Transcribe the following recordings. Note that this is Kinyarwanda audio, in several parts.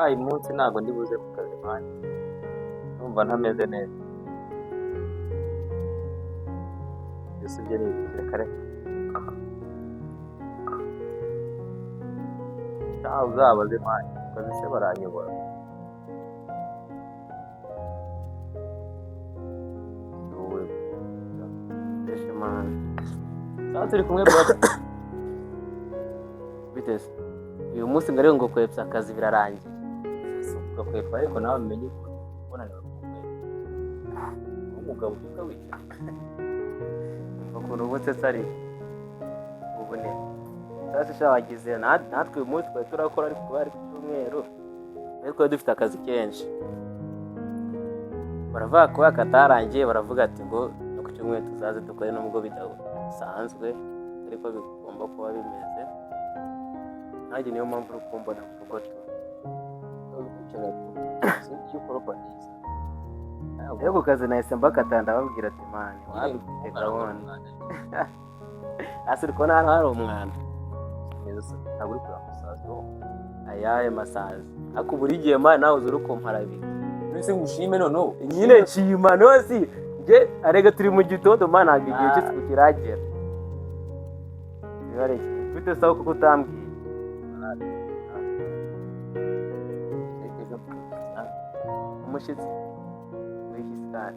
uyu munsi ntabwo ndi buze ku kazi mani, numva ntameze neza. Byose ibyo ni ibikire kare. Ntawe uzabaze mani, ku kazi se baranyobora. Wowe Ese mani. sasa turi kumwe brother. Biteze. Uyu munsi ngari ngo kwepsa akazi birarangiye. Ugakwepa ariko nawe umenye ko ubonana n'umugabo. Umugabo uvuga wica. Ukuntu ubutse tsari. Ubone. Sasa shawagize natwe uyu munsi twari turakora ariko bari ku cyumweru. Ariko dufite akazi kenshi. Baravuga ko akatarangiye baravuga ati ngo no ku cyumweru tuzaze dukore nubwo bidasanzwe ariko bigomba kuba bimeze. Nanjye niyo mpamvu uri kumbona mu rugo tu. Sinzi uko ropanisa. Rero ku kazi nahise mbakatanda babwira ati mani wabifite gahunda. Asiri ko nta hari umwana. Ntabwo uri kureba umusaza. Ayaye masazi. Ako buri gihe mani nawe uzuri kumparabira. Nise ngushime noneho. Nyine nshima nosi. Nge arega turi mu gitondo mani ntabwo igihe cyose kiragera. Bibare bite sawa kuko utambwiye. Umushyitsi w'ihisikari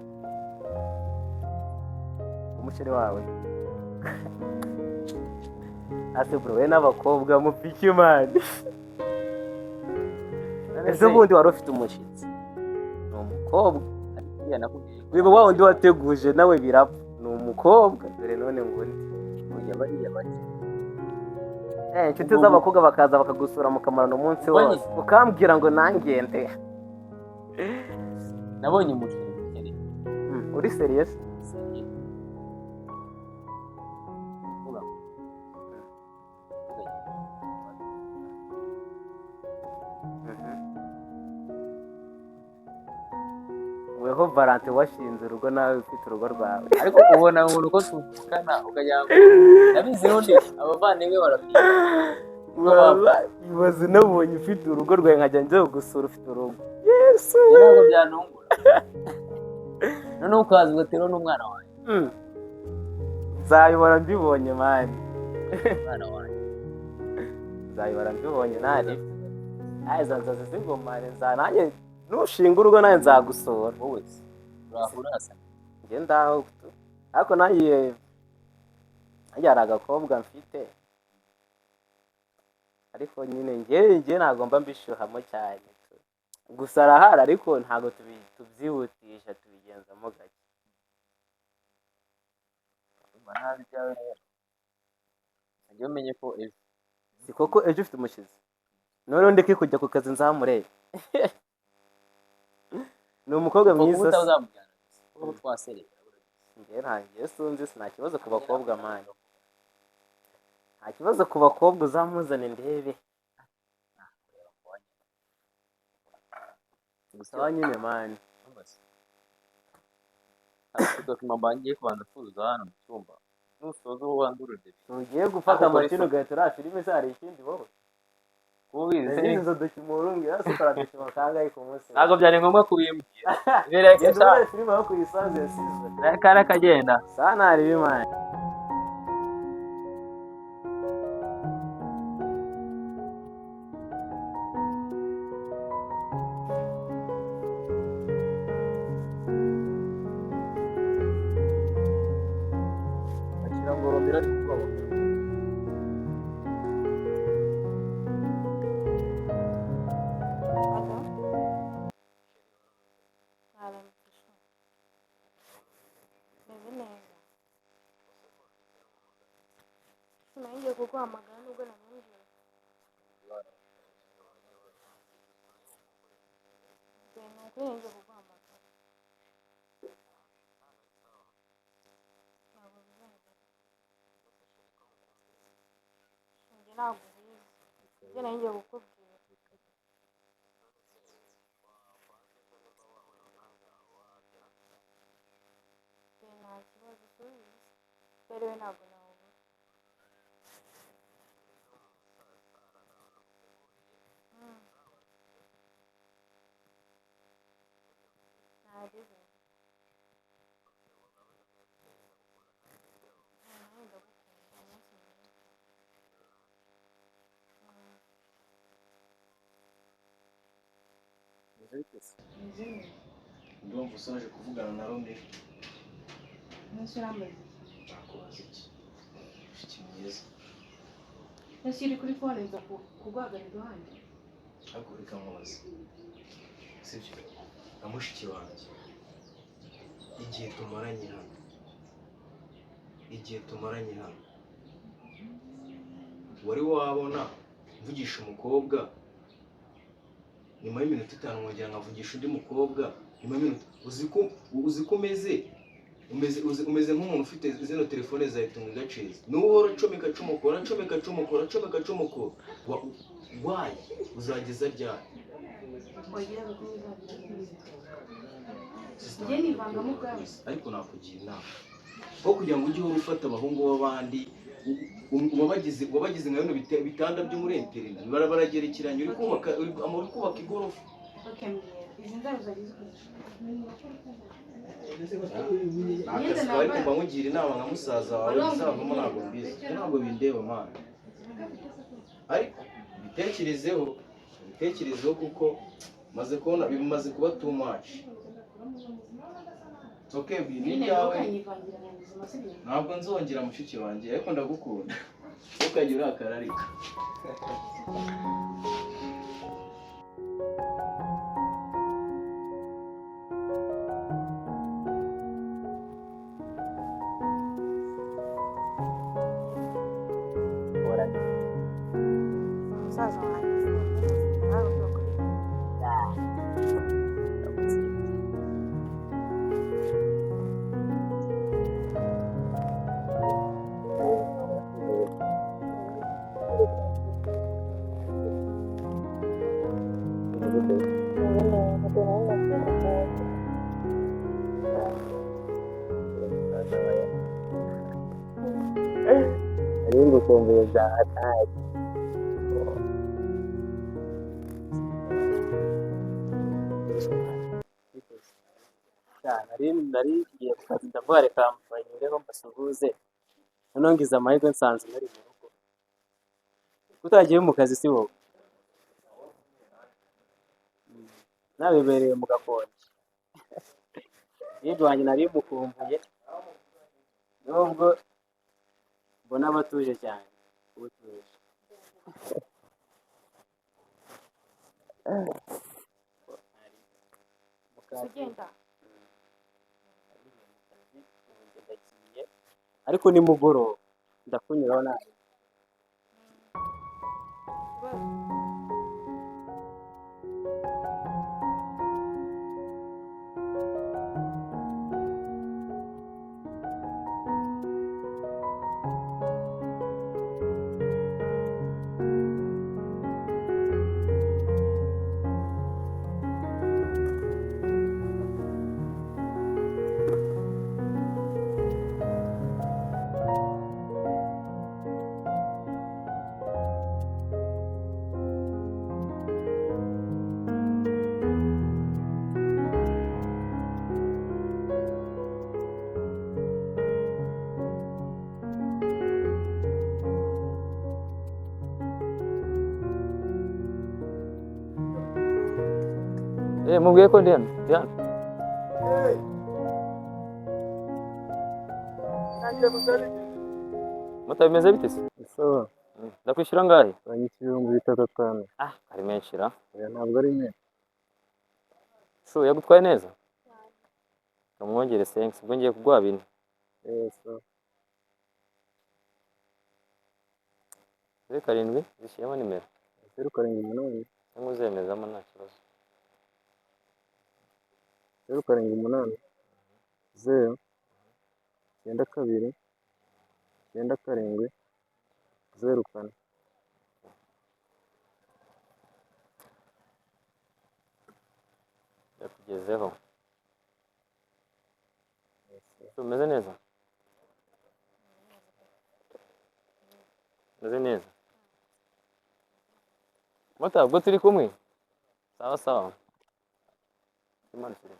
umusheri wawe ase bro we n'abakobwa mupiki mani. Ese bundi wari ufite umushyitsi ni umukobwa wiba wa wundi wateguje nawe birapfa ni umukobwa dore none ngo ndi bariya bari inshuti z'abakobwa bakaza bakagusura mukamarana umunsi wose ukambwira ngo nangende. nabonye umusheri mukene. Uri serious? Weho Valente washinze urugo nawe ufite urugo rwawe. Ariko ubona umuntu ko tuvukana ukajya ngo nabizi undi abavandimwe barafite. Ibaze nabonye ufite urugo rwawe nkajya njya gusura ufite urugo. Yesu ntabwo byantungura. Noneho ukaza ugatera n'umwana wanjye. Nzayibora mbibonye mani. Umwana wanjye Nzayibora mbibonye nani. Zanzaze zingomane nanjye nushinga urugo nawe nzagusura. wowe urahura hasa. Nge ndaho ariko nanjye hari agakobwa mfite ariko nyine nge nagomba mbishyuhamo cyane. Gusa arahari ariko ntabwo tubyihutisha tubigenzamo gake. Nabi byawe rero. Njye umenye ko ejo. Si koko ejo ufite umushyitsi. None ndeke kujya ku kazi nzamurebe. Ni umukobwa mwiza. Utazamujyana. Ubu twasereka. Nge ntangiye sunzi nta kibazo ku bakobwa mani. Nta kibazo ku bakobwa uzamuzane ndebe. Gusa nyine mani. Dokima mbangiye kubanza kuzuza hano mu cyumba. Nusoza uwo wanduruje. Tugiye gufata amashini ugahita filime se hari ikindi wowe. Kubizi izo dokima urungi yose ukora kangahe ku munsi. ntabwo byari ngombwa kubimbwira. Bireke sa filime aho kuyisanze yasize. Kara kagenda. Sana hari bimani. Ngoromera ari kubaho. Naingia kuguhamagara nubwo namubwiye. Nuko naingia kuguhamagara. Ntabwo bizagera. Njye ntabwo ubizi. Njye naingia kukubwira. Nta kibazo tubizi. Rero we ntabwo nawubura. nageze nawe ndagukunda umunsi mwiza. Meze neza. Ndumva usoje kuvugana na Romeo. Umunsi urambaye Nakubaza iki? Ufite myiza. ese uri kuri fone nza kuguhagarara iruhande. Ariko reka nkubaze. Sibyo? Na mushiki wanjye. Igihe tumaranye hano. Wari wabona mvugisha umukobwa nyuma y'iminota 5 nkongera nkavugisha undi mukobwa nyuma y'iminota uzi ko umeze nk'umuntu ufite zino telefone za itunga gaciza n'uwo uhora acomeka wayi uzageza ryari? Wagira ngo njye nivangamo ubwawe. Ariko nakugira inama aho kugira ngo ujye uhora ufata abahungu b'abandi wabagize nka bino bitanda byo muri internet baragerekeranye uri kubaka igorofa. Izi ndaro zagize ariko mbamugira inama nka musaza wawe bizavamo ntabwo mbizi ntabwo bindeba mana, ariko bitekerezeho kuko maze kubona bimaze kuba too much. Okay, byawe ntabwo nzongera mushiki wanjye ariko ndagukunda ukagira urakara ariko umusaza wanjye nawe urakora Ariko kumbuye bya hatari. Nari ngiye ku kazi ndavuga reka mbanyureho mbasuhuze, noneho ngize amahirwe nsanze muri mu rugo. Utagiye mu kazi si wowe? Nabibereye mu gakonje. Yego wanjye nari mukumbuye, nubwo mbona batuje cyane. Ubutuje. ugenda ariko ni mugoroba ndakunyuraho nawe. Mubwiye ko ndi hano. Moto bimeze bite se? Sawa, Ndakwishyura ngahe? banyishyura 3,500. Ari menshi ra. Oya ntabwo ari menshi. So yagutwaye neza? Kamwongere sense ubwo ngiye kuguha 4. Sawa. 7 zishyiramo nimero. 0,8. Cyangwa uzemezamo nta kibazo. 0,8. 0. 92. 97. 04. Yakugezeho. Umeze neza? Umeze neza? Mota ubwo turi kumwe? Sawa sawa. Imana sire.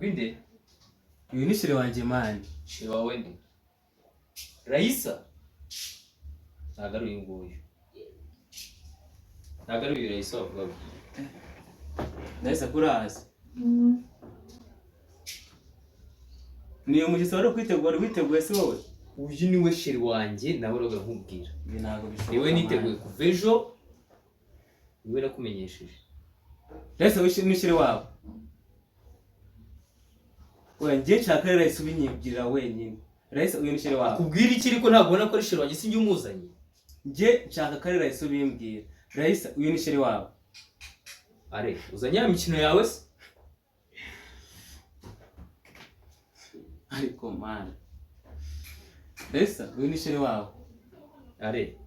Winde? Uyu ni shire wanjye mani. Shire wawe ndi. Raisa? Ntabwo ari uyu nguyu. Ntabwo ari uyu Raisa wavuga. Ndahise kurazi. Niyo mugiso wari kwitegura witeguye se wowe? Uyu niwe shire wanjye nawe roga nkubwira. Ibi ntabwo bishoboka. Niwe niteguye kuva ejo. Niwe nakumenyesheje. Ndahise wishire wabo. Oya ngiye nshaka Raisa ubinyibwira wenyine. Raisa uyu ni shire wabo. Kubwira iki ariko ntabwo ubona ko ari shire wanjye sinjye umuzanye. Ngiye nshaka kare Raisa ubimbwira. Raisa uyu ni shire wabo. Are, uzanye ya mikino yawe se? Ariko man. Raisa uyu ni shire wabo. Are.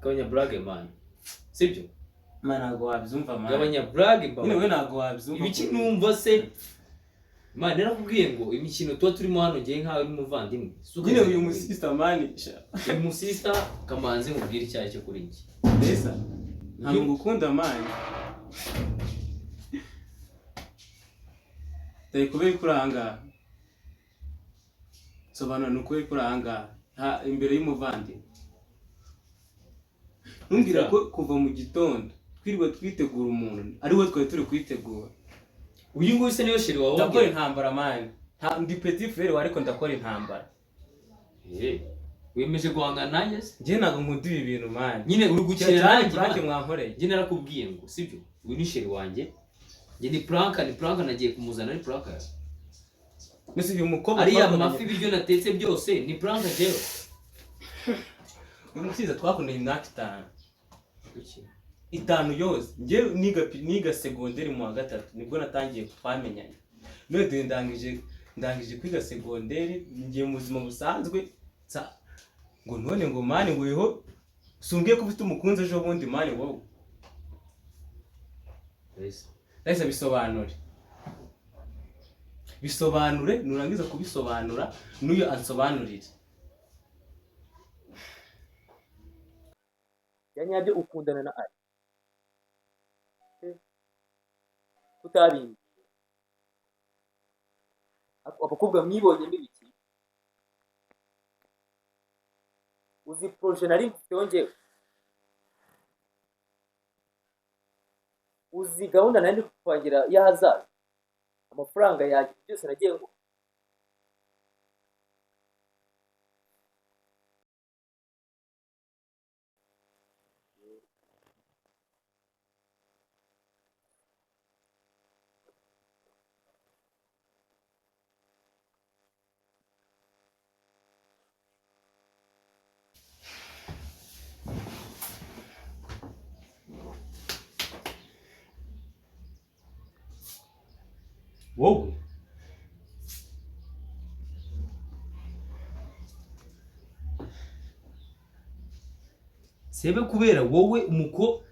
Gabanya brag man. Sibyo? Man ntabwo wabyumva man. Gabanya brag baba. Nyine we ntabwo wabyumva. Ibiki numva se? Man narakubwiye ngo imikino tuba turimo hano ngiye nkawe n'umuvandimwe. Nyine uyu musista man. Uyu musista kamanzi nkubwira icyayi cyo kuri njye. Raisa ntabwo ngukunda man. Dai kubera kuranga. Sobanura nuko kuranga ha imbere y'umuvandimwe. Numbwira ko kuva mu gitondo twirwa twitegura umuntu ari we twari turi kwitegura. Uyu nguyu se niyo shiri wawe. Ndakora intambara man. Ndi petit frère ariko ndakora intambara. Wemeje guhangana nanjye se? Ngiye ntabwo nkunda ibi bintu man. Nyine uri gukina nanjye nanjye mwankoreye. Njye narakubwiye ngo sibyo? Uyu ni shiri wanjye. Njye ni Planka nagiye kumuzana ari Planka. Nese uyu mukobwa ariya mafi ibiryo natetse byose ni Planka jewe. Uyu musiza twakundanye imyaka 5. Kuki? 5 yose. Ngiye niga secondaire mu wa gatatu nibwo natangiye kwamenyana. None ndangije kwiga secondaire ngiye mu buzima busanzwe ngo none ngo mani ngo yeho sumbwiye ko ufite umukunzi ejo bundi mani wowe. Raisa bisobanure nurangiza kubisobanura n'uyo ansobanurire. Yanyabyo ukundana na ari. Kutabindi. Abakobwa mwibonye n'ibiki? Uzi projet nari mfite uzi gahunda nari kupangira yahazaza. Amafaranga yaje byose nagiye ngo wowe sebe kubera wowe umuko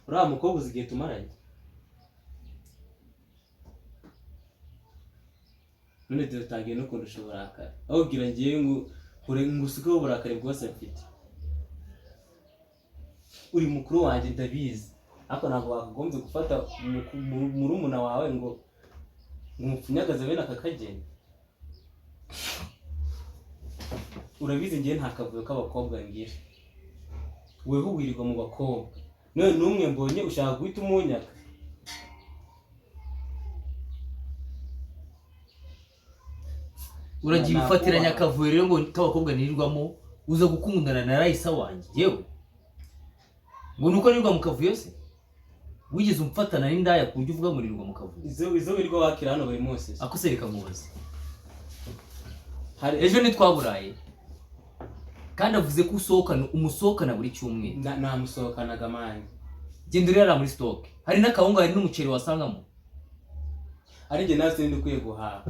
uriya mukobwa uzigiye tumaranye. None dutangiye no kundusha uburakari. Aho gira ngiye ngo ngusukeho uburakari bwose mfite. Uri mukuru wanjye ndabizi. Ariko ntabwo wakagombye gufata murumuna wawe ngo umupfunyagaze bene aka kageni. Urabizi ngiye nta kavuyo k'abakobwa ngira. Weho wirirwa mu bakobwa. None numwe mbonye ushaka guhita umunyaka. uragiye ufatiranya akavuyo rero ngo k'abakobwa nirirwamo uza gukundana na Raisa wanjye yewe. Ngo nuko nirirwa mu kavuyo se? Wigeze umfatana n'indaya ku buryo uvuga ngo nirirwa mu kavuyo? Izo wirirwa wakira hano buri munsi. Ako se reka mubaze. Ejo nitwaburaye. Kandi avuze ko umusohokana buri cyumweru. Namusohokanaga manje. Genda urera muri stock. Hari n'akawunga hari n'umuceri wasangamo. Ari nge nawe sindi kwiye guhaha.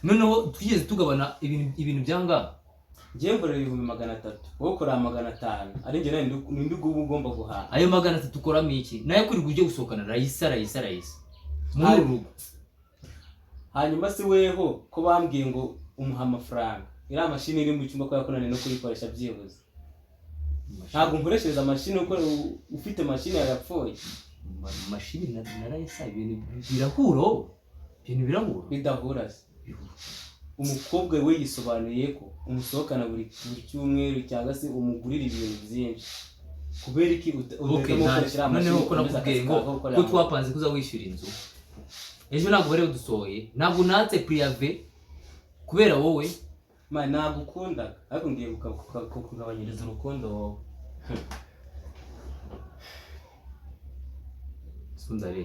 Noneho twigeze tugabana ibintu byanga. Ngiye mborera 300. Wowe ukora 500. Ari nge nawe ndi ugomba guhaha. Ayo 300 ukoramo iki? Naye kuri uje gusohokana Raisa. Muri rugo. Hanyuma se weho ko bambwiye ngo umuha amafaranga. Iriya mashini iri mu cyumba ko yakonane no kuyikoresha byibuze. Ntabwo nkoreshereza mashini uko ufite mashini yapfuye. mashini na Raisa ibintu birahura wowe. Ibintu birahura. bidahura se. Umukobwa we yisobanuriye ko umusohokana buri cyumweru cyangwa se umugurira ibintu byinshi. Kubera iki noneho ko nakubwiye ngo ko twapanze kuza wishyura inzu. Ejo ntabwo bari udusohoye, ntabwo natse priave kubera wowe. Ma ntabwo ukunda ariko ngiye kugabanyiriza urukundo wowe. Sundare.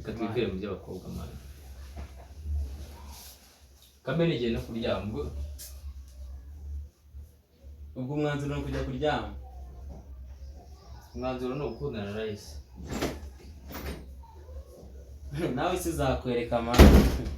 Katwikire mu by'abakobwa mwana. Kamene igihe no kuryama ubwo umwanzuro no kujya kuryama. umwanzuro no gukundana na Raisa. Nawe se zakwereka amahanga.